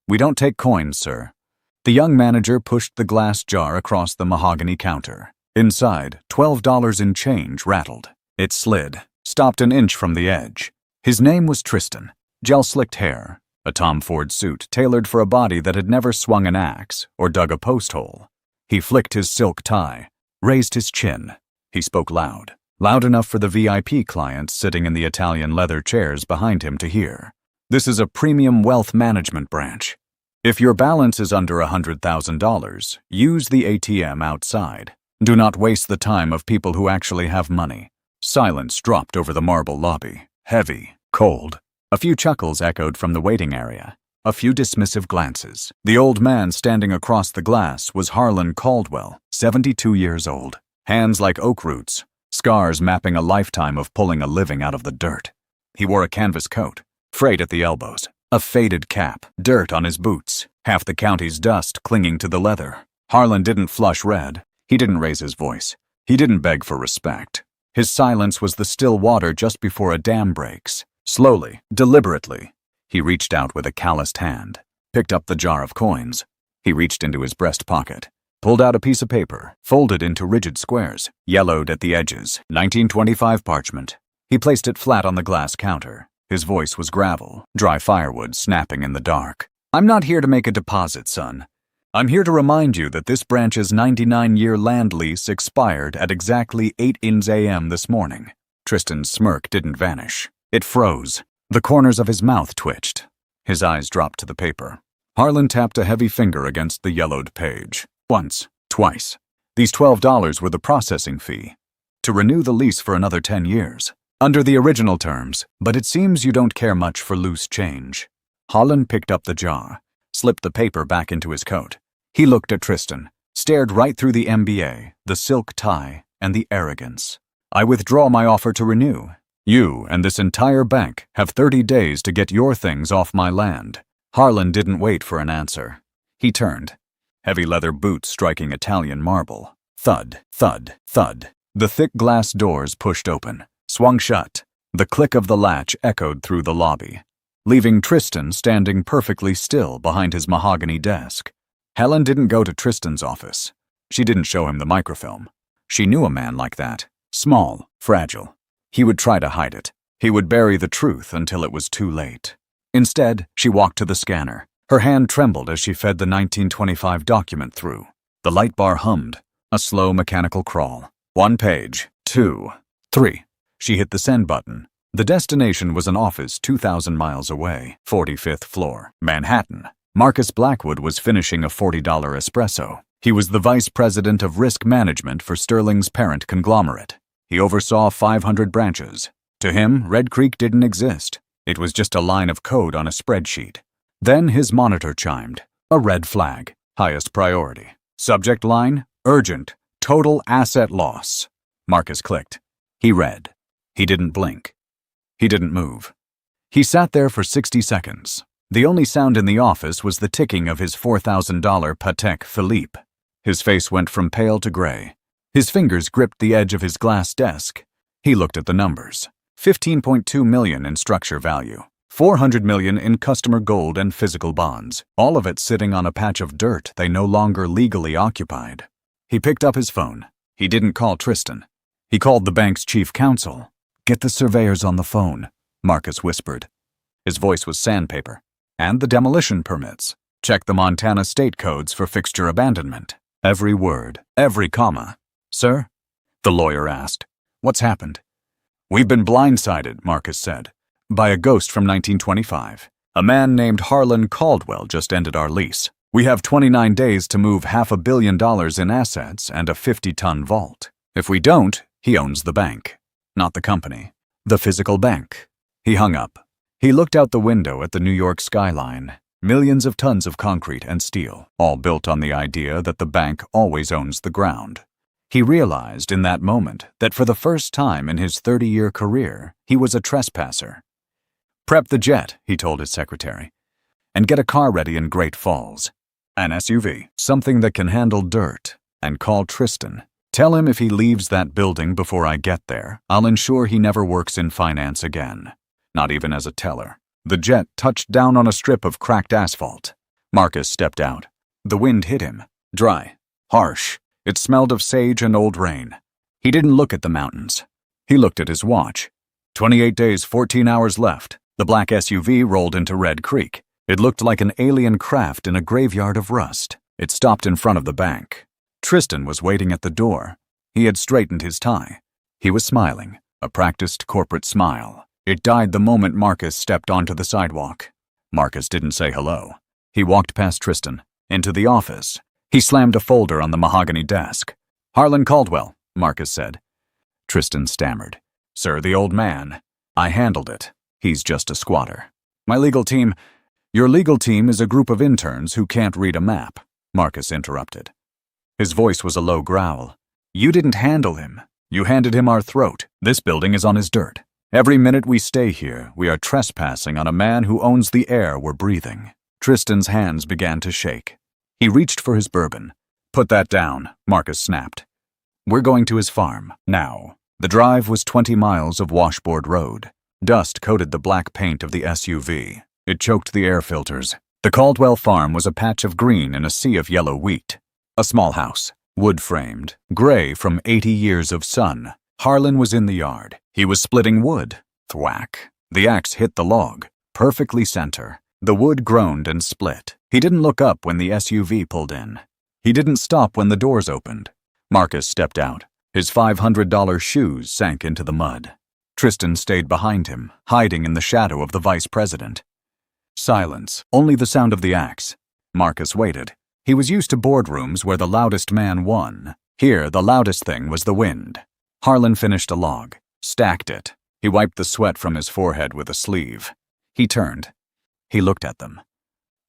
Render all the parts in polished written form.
"We don't take coins, sir." The young manager pushed the glass jar across the mahogany counter. Inside, $12 in change rattled. It slid, stopped an inch from the edge. His name was Tristan. Gel-slicked hair, a Tom Ford suit tailored for a body that had never swung an axe or dug a post hole. He flicked his silk tie, raised his chin. He spoke loud enough for the VIP clients sitting in the Italian leather chairs behind him to hear. "This is a premium wealth management branch. If your balance is under $100,000, use the ATM outside. Do not waste the time of people who actually have money." Silence dropped over the marble lobby, heavy, cold. A few chuckles echoed from the waiting area, a few dismissive glances. The old man standing across the glass was Harlan Caldwell, 72 years old. Hands like oak roots, scars mapping a lifetime of pulling a living out of the dirt. He wore a canvas coat, frayed at the elbows, a faded cap, dirt on his boots, half the county's dust clinging to the leather. Harlan didn't flush red. He didn't raise his voice. He didn't beg for respect. His silence was the still water just before a dam breaks. Slowly, deliberately, he reached out with a calloused hand, picked up the jar of coins. He reached into his breast pocket, pulled out a piece of paper, folded into rigid squares, yellowed at the edges, 1925 parchment. He placed it flat on the glass counter. His voice was gravel, dry firewood snapping in the dark. "I'm not here to make a deposit, son. I'm here to remind you that this branch's 99-year land lease expired at exactly 8 a.m. this morning." Tristan's smirk didn't vanish. It froze. The corners of his mouth twitched. His eyes dropped to the paper. Harlan tapped a heavy finger against the yellowed page. Once, twice. These $12 were the processing fee. To renew the lease for another 10 years. Under the original terms, but it seems you don't care much for loose change. Harlan picked up the jar, slipped the paper back into his coat. He looked at Tristan, stared right through the MBA, the silk tie, and the arrogance. "I withdraw my offer to renew. You and this entire bank have 30 days to get your things off my land." Harlan didn't wait for an answer. He turned, heavy leather boots striking Italian marble. Thud, thud, thud. The thick glass doors pushed open, swung shut. The click of the latch echoed through the lobby, leaving Tristan standing perfectly still behind his mahogany desk. Helen didn't go to Tristan's office. She didn't show him the microfilm. She knew a man like that. Small, fragile. He would try to hide it. He would bury the truth until it was too late. Instead, she walked to the scanner. Her hand trembled as she fed the 1925 document through. The light bar hummed, a slow mechanical crawl. 1 page, 2, 3. She hit the send button. The destination was an office 2,000 miles away, 45th floor, Manhattan. Marcus Blackwood was finishing a $40 espresso. He was the vice president of risk management for Sterling's parent conglomerate. He oversaw 500 branches. To him, Red Creek didn't exist. It was just a line of code on a spreadsheet. Then his monitor chimed. A red flag. Highest priority. Subject line, urgent. Total asset loss. Marcus clicked. He read. He didn't blink. He didn't move. He sat there for 60 seconds. The only sound in the office was the ticking of his $4,000 Patek Philippe. His face went from pale to gray. His fingers gripped the edge of his glass desk. He looked at the numbers. $15.2 million in structure value. $400 million in customer gold and physical bonds, all of it sitting on a patch of dirt they no longer legally occupied. He picked up his phone. He didn't call Tristan. He called the bank's chief counsel. "Get the surveyors on the phone," Marcus whispered. His voice was sandpaper. "And the demolition permits. Check the Montana state codes for fixture abandonment." Every word, every comma. "Sir?" the lawyer asked. "What's happened?" "We've been blindsided," Marcus said, "by a ghost from 1925. A man named Harlan Caldwell just ended our lease. We have 29 days to move $500 million in assets and a 50-ton vault. If we don't, he owns the bank. Not the company. The physical bank." He hung up. He looked out the window at the New York skyline. Millions of tons of concrete and steel, all built on the idea that the bank always owns the ground. He realized in that moment that for the first time in his 30-year career, he was a trespasser. "Prep the jet," he told his secretary, "and get a car ready in Great Falls. An SUV, something that can handle dirt, and call Tristan. Tell him if he leaves that building before I get there, I'll ensure he never works in finance again. Not even as a teller." The jet touched down on a strip of cracked asphalt. Marcus stepped out. The wind hit him. Dry. Harsh. It smelled of sage and old rain. He didn't look at the mountains. He looked at his watch. 28 days, 14 hours left. The black SUV rolled into Red Creek. It looked like an alien craft in a graveyard of rust. It stopped in front of the bank. Tristan was waiting at the door. He had straightened his tie. He was smiling, a practiced corporate smile. It died the moment Marcus stepped onto the sidewalk. Marcus didn't say hello. He walked past Tristan, into the office. He slammed a folder on the mahogany desk. "Harlan Caldwell," Marcus said. Tristan stammered. "Sir, the old man. I handled it. He's just a squatter. My legal team—" "Your legal team is a group of interns who can't read a map," Marcus interrupted. His voice was a low growl. "You didn't handle him. You handed him our throat. This building is on his dirt. Every minute we stay here, we are trespassing on a man who owns the air we're breathing." Tristan's hands began to shake. He reached for his bourbon. "Put that down," Marcus snapped. "We're going to his farm, now." The drive was 20 miles of washboard road. Dust coated the black paint of the SUV. It choked the air filters. The Caldwell farm was a patch of green in a sea of yellow wheat. A small house, wood-framed, gray from 80 years of sun. Harlan was in the yard. He was splitting wood. Thwack. The axe hit the log, perfectly center. The wood groaned and split. He didn't look up when the SUV pulled in. He didn't stop when the doors opened. Marcus stepped out. His $500 shoes sank into the mud. Tristan stayed behind him, hiding in the shadow of the vice president. Silence, only the sound of the axe. Marcus waited. He was used to boardrooms where the loudest man won. Here, the loudest thing was the wind. Harlan finished a log, stacked it. He wiped the sweat from his forehead with a sleeve. He turned. He looked at them.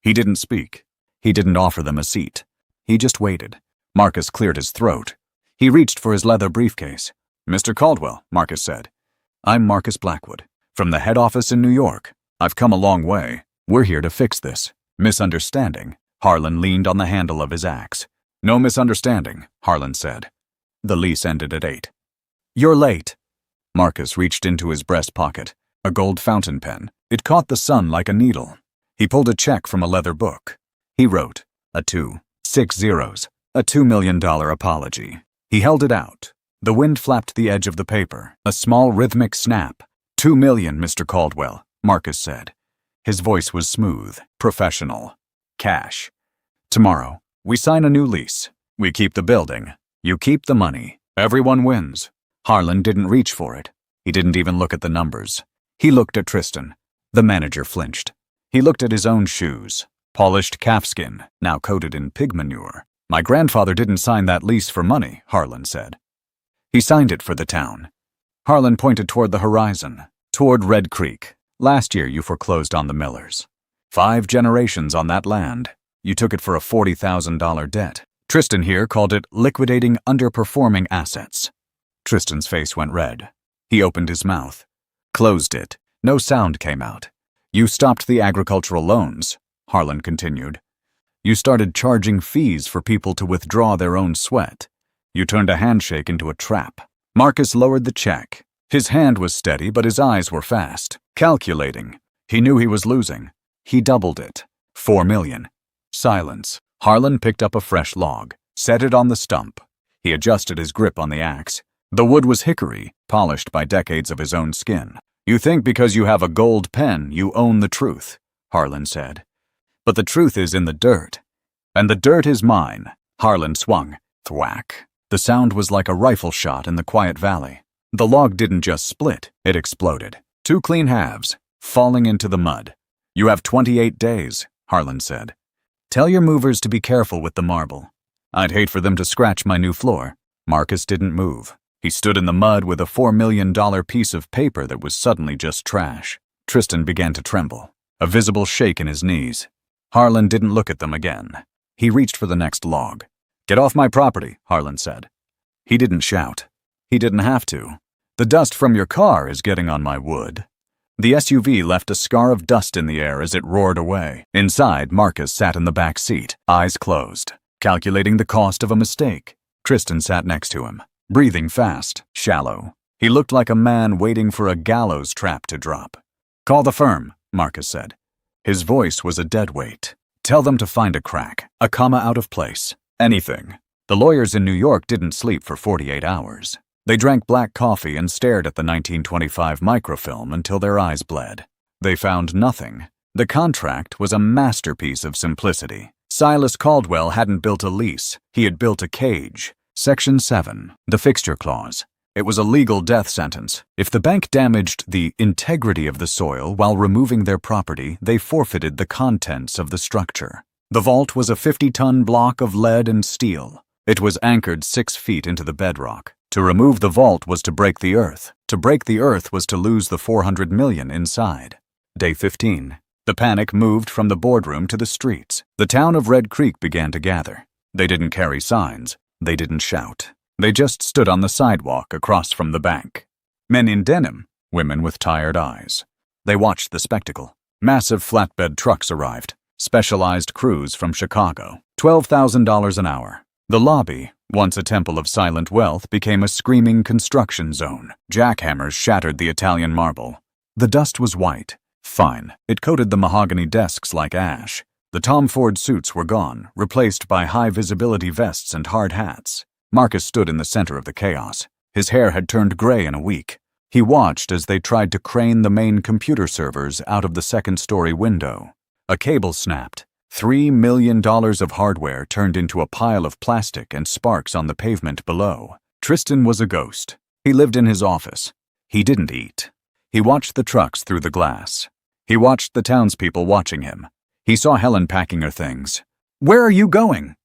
He didn't speak. He didn't offer them a seat. He just waited. Marcus cleared his throat. He reached for his leather briefcase. "Mr. Caldwell," Marcus said. "I'm Marcus Blackwood, from the head office in New York. I've come a long way. We're here to fix this misunderstanding." Harlan leaned on the handle of his axe. "No misunderstanding," Harlan said. The lease ended at 8. "You're late." Marcus reached into his breast pocket. A gold fountain pen. It caught the sun like a needle. He pulled a check from a leather book. He wrote, a 2, 6 zeros, a $2 million apology. He held it out. The wind flapped the edge of the paper, a small rhythmic snap. "$2 million, Mr. Caldwell," Marcus said. His voice was smooth, professional. "Cash. Tomorrow, we sign a new lease. We keep the building. You keep the money. Everyone wins." Harlan didn't reach for it. He didn't even look at the numbers. He looked at Tristan. The manager flinched. He looked at his own shoes. Polished calfskin, now coated in pig manure. "My grandfather didn't sign that lease for money," Harlan said. "He signed it for the town." Harlan pointed toward the horizon, toward Red Creek. "Last year you foreclosed on the Millers. 5 generations on that land. You took it for a $40,000 debt. Tristan here called it liquidating underperforming assets." Tristan's face went red. He opened his mouth. Closed it. No sound came out. "You stopped the agricultural loans," Harlan continued. "You started charging fees for people to withdraw their own sweat. You turned a handshake into a trap." Marcus lowered the check. His hand was steady, but his eyes were fast, calculating. He knew he was losing. He doubled it. $4 million. Silence. Harlan picked up a fresh log, set it on the stump. He adjusted his grip on the axe. The wood was hickory, polished by decades of his own skin. "You think because you have a gold pen you own the truth," Harlan said. "But the truth is in the dirt. And the dirt is mine." Harlan swung. Thwack. The sound was like a rifle shot in the quiet valley. The log didn't just split, it exploded. 2 clean halves, falling into the mud. "You have 28 days, Harlan said. "Tell your movers to be careful with the marble. I'd hate for them to scratch my new floor." Marcus didn't move. He stood in the mud with a $4 million piece of paper that was suddenly just trash. Tristan began to tremble, a visible shake in his knees. Harlan didn't look at them again. He reached for the next log. "Get off my property," Harlan said. He didn't shout. He didn't have to. "The dust from your car is getting on my wood." The SUV left a scar of dust in the air as it roared away. Inside, Marcus sat in the back seat, eyes closed, calculating the cost of a mistake. Tristan sat next to him, breathing fast, shallow. He looked like a man waiting for a gallows trap to drop. "Call the firm," Marcus said. His voice was a dead weight. Tell them to find a crack, a comma out of place, anything. The lawyers in New York didn't sleep for 48 hours. They drank black coffee and stared at the 1925 microfilm until their eyes bled. They found nothing. The contract was a masterpiece of simplicity. Silas Caldwell hadn't built a lease, he had built a cage. Section 7, the fixture clause. It was a legal death sentence. If the bank damaged the integrity of the soil while removing their property, they forfeited the contents of the structure. The vault was a 50-ton block of lead and steel. It was anchored 6 feet into the bedrock. To remove the vault was to break the earth. To break the earth was to lose the $400 million inside. Day 15. The panic moved from the boardroom to the streets. The town of Red Creek began to gather. They didn't carry signs. They didn't shout. They just stood on the sidewalk across from the bank. Men in denim, women with tired eyes. They watched the spectacle. Massive flatbed trucks arrived. Specialized crews from Chicago. $12,000 an hour. The lobby, once a temple of silent wealth, became a screaming construction zone. Jackhammers shattered the Italian marble. The dust was white. Fine. It coated the mahogany desks like ash. The Tom Ford suits were gone, replaced by high-visibility vests and hard hats. Marcus stood in the center of the chaos. His hair had turned gray in a week. He watched as they tried to crane the main computer servers out of the second-story window. A cable snapped. $3 million of hardware turned into a pile of plastic and sparks on the pavement below. Tristan was a ghost. He lived in his office. He didn't eat. He watched the trucks through the glass. He watched the townspeople watching him. He saw Helen packing her things. "Where are you going?"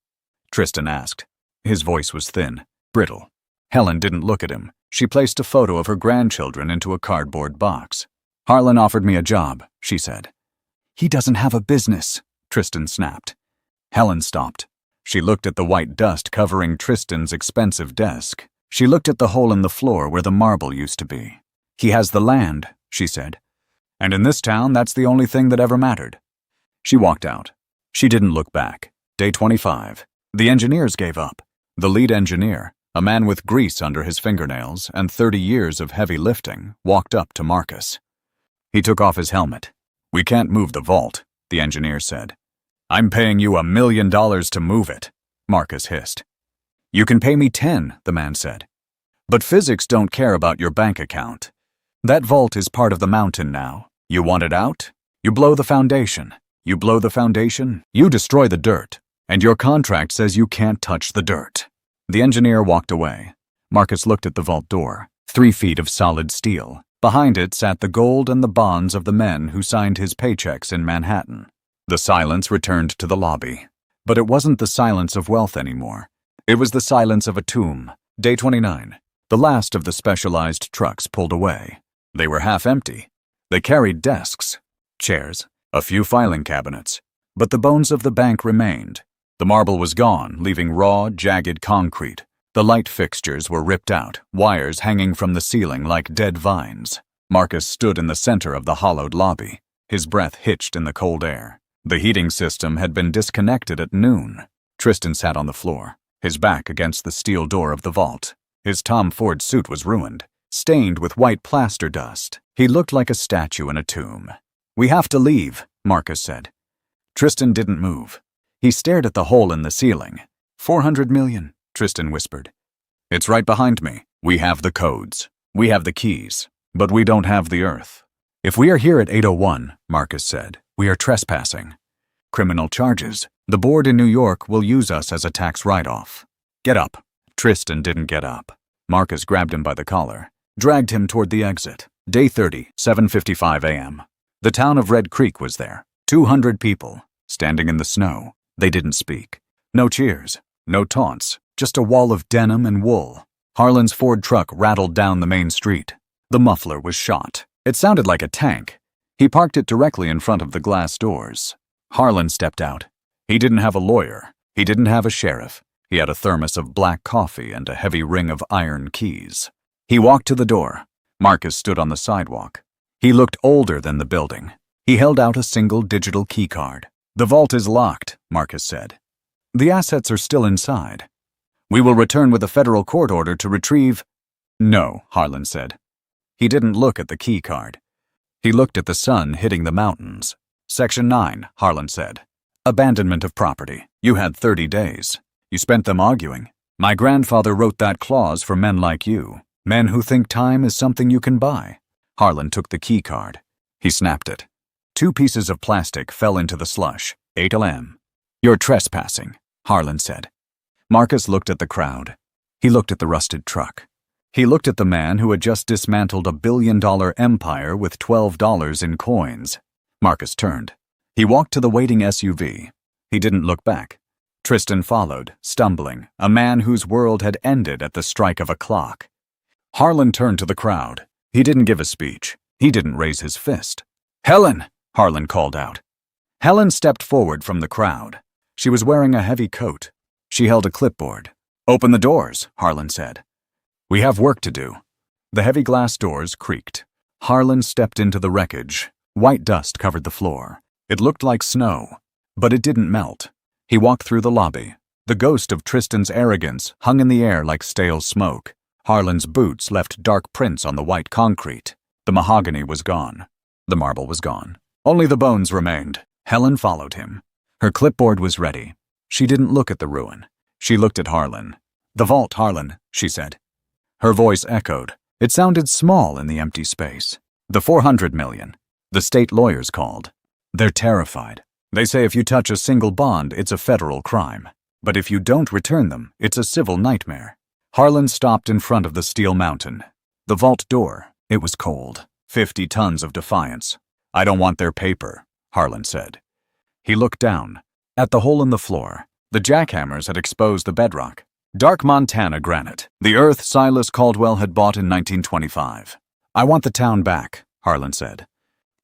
Tristan asked. His voice was thin, brittle. Helen didn't look at him. She placed a photo of her grandchildren into a cardboard box. "Harlan offered me a job," she said. "He doesn't have a business," Tristan snapped. Helen stopped. She looked at the white dust covering Tristan's expensive desk. She looked at the hole in the floor where the marble used to be. "He has the land," she said. "And in this town, that's the only thing that ever mattered." She walked out. She didn't look back. Day 25. The engineers gave up. The lead engineer, a man with grease under his fingernails and 30 years of heavy lifting, walked up to Marcus. He took off his helmet. "We can't move the vault," the engineer said. "I'm paying you $1 million to move it," Marcus hissed. "You can pay me 10, the man said. "But physics don't care about your bank account. That vault is part of the mountain now. You want it out? You blow the foundation. You blow the foundation, you destroy the dirt. And your contract says you can't touch the dirt." The engineer walked away. Marcus looked at the vault door, 3 feet of solid steel. Behind it sat the gold and the bonds of the men who signed his paychecks in Manhattan. The silence returned to the lobby. But it wasn't the silence of wealth anymore. It was the silence of a tomb. Day 29. The last of the specialized trucks pulled away. They were half empty. They carried desks, chairs, a few filing cabinets. But the bones of the bank remained. The marble was gone, leaving raw, jagged concrete. The light fixtures were ripped out, wires hanging from the ceiling like dead vines. Marcus stood in the center of the hollowed lobby. His breath hitched in the cold air. The heating system had been disconnected at noon. Tristan sat on the floor, his back against the steel door of the vault. His Tom Ford suit was ruined, stained with white plaster dust. He looked like a statue in a tomb. "We have to leave," Marcus said. Tristan didn't move. He stared at the hole in the ceiling. $400 million, Tristan whispered. "It's right behind me. We have the codes. We have the keys. But we don't have the earth. If we are here at 8:01, Marcus said, we are trespassing. Criminal charges. The board in New York will use us as a tax write-off. Get up." Tristan didn't get up. Marcus grabbed him by the collar, dragged him toward the exit. Day 30, 7:55 a.m. The town of Red Creek was there. 200 people, standing in the snow. They didn't speak. No cheers, no taunts, just a wall of denim and wool. Harlan's Ford truck rattled down the main street. The muffler was shot. It sounded like a tank. He parked it directly in front of the glass doors. Harlan stepped out. He didn't have a lawyer. He didn't have a sheriff. He had a thermos of black coffee and a heavy ring of iron keys. He walked to the door. Marcus stood on the sidewalk. He looked older than the building. He held out a single digital key card. "The vault is locked," Marcus said. "The assets are still inside. We will return with a federal court order to retrieve—" "No," Harlan said. He didn't look at the key card. He looked at the sun hitting the mountains. "Section 9, Harlan said. Abandonment of property. You had 30 days. You spent them arguing. My grandfather wrote that clause for men like you, men who think time is something you can buy. Harlan took the key card. He snapped it. 2 pieces of plastic fell into the slush. 8 LM. You're trespassing, Harlan said. Marcus looked at the crowd. He looked at the rusted truck. He looked at the man who had just dismantled a billion-dollar empire with $12 in coins. Marcus turned. He walked to the waiting SUV. He didn't look back. Tristan followed, stumbling, a man whose world had ended at the strike of a clock. Harlan turned to the crowd. He didn't give a speech. He didn't raise his fist. "Helen!" Harlan called out. Helen stepped forward from the crowd. She was wearing a heavy coat. She held a clipboard. "Open the doors," Harlan said. "We have work to do." The heavy glass doors creaked. Harlan stepped into the wreckage. White dust covered the floor. It looked like snow, but it didn't melt. He walked through the lobby. The ghost of Tristan's arrogance hung in the air like stale smoke. Harlan's boots left dark prints on the white concrete. The mahogany was gone. The marble was gone. Only the bones remained. Helen followed him. Her clipboard was ready. She didn't look at the ruin. She looked at Harlan. "The vault, Harlan," she said. Her voice echoed. It sounded small in the empty space. "The 400 million. The state lawyers called. They're terrified. They say if you touch a single bond, it's a federal crime. But if you don't return them, it's a civil nightmare." Harlan stopped in front of the steel mountain. The vault door. It was cold. 50 tons of defiance. "I don't want their paper," Harlan said. He looked down. At the hole in the floor, the jackhammers had exposed the bedrock. Dark Montana granite, the earth Silas Caldwell had bought in 1925. "I want the town back," Harlan said.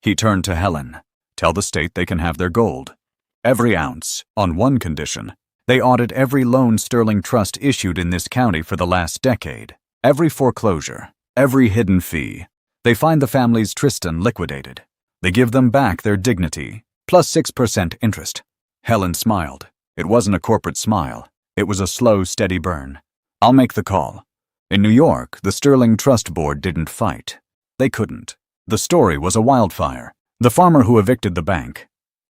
He turned to Helen. "Tell the state they can have their gold. Every ounce, on one condition. They audit every loan Sterling Trust issued in this county for the last decade. Every foreclosure, every hidden fee. They find the families Tristan liquidated. They give them back their dignity, plus 6% interest." Helen smiled. It wasn't a corporate smile. It was a slow, steady burn. "I'll make the call." In New York, the Sterling Trust Board didn't fight. They couldn't. The story was a wildfire. The farmer who evicted the bank.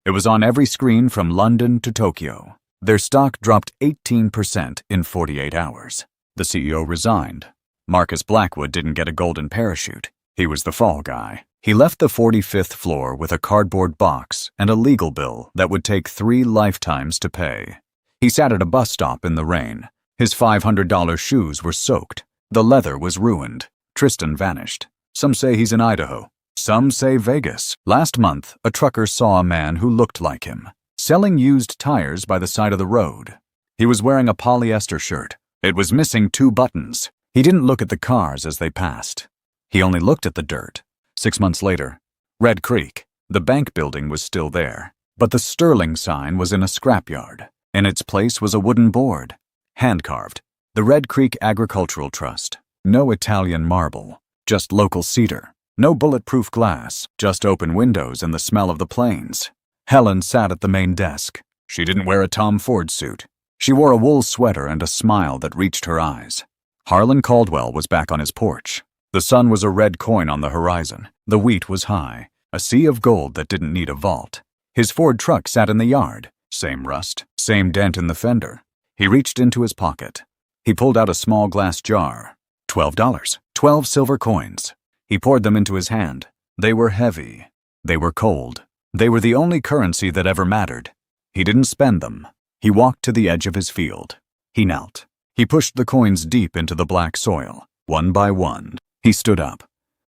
It was on every screen from London to Tokyo. Their stock dropped 18% in 48 hours. The CEO resigned. Marcus Blackwood didn't get a golden parachute. He was the fall guy. He left the 45th floor with a cardboard box and a legal bill that would take 3 lifetimes to pay. He sat at a bus stop in the rain. His $500 shoes were soaked. The leather was ruined. Tristan vanished. Some say he's in Idaho. Some say Vegas. Last month, a trucker saw a man who looked like him, selling used tires by the side of the road. He was wearing a polyester shirt. It was missing 2 buttons. He didn't look at the cars as they passed. He only looked at the dirt. 6 months later, Red Creek, the bank building was still there, but the Sterling sign was in a scrapyard. In its place was a wooden board, hand-carved. The Red Creek Agricultural Trust. No Italian marble, just local cedar. No bulletproof glass, just open windows and the smell of the plains. Helen sat at the main desk. She didn't wear a Tom Ford suit. She wore a wool sweater and a smile that reached her eyes. Harlan Caldwell was back on his porch. The sun was a red coin on the horizon. The wheat was high, a sea of gold that didn't need a vault. His Ford truck sat in the yard. Same rust, same dent in the fender. He reached into his pocket. He pulled out a small glass jar. $12. 12 silver coins. He poured them into his hand. They were heavy. They were cold. They were the only currency that ever mattered. He didn't spend them. He walked to the edge of his field. He knelt. He pushed the coins deep into the black soil, one by one. He stood up.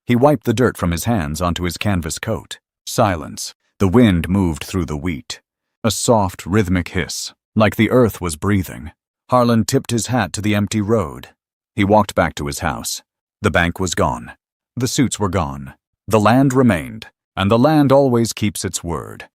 He wiped the dirt from his hands onto his canvas coat. Silence. The wind moved through the wheat. A soft, rhythmic hiss, like the earth was breathing. Harlan tipped his hat to the empty road. He walked back to his house. The bank was gone. The suits were gone. The land remained, and the land always keeps its word.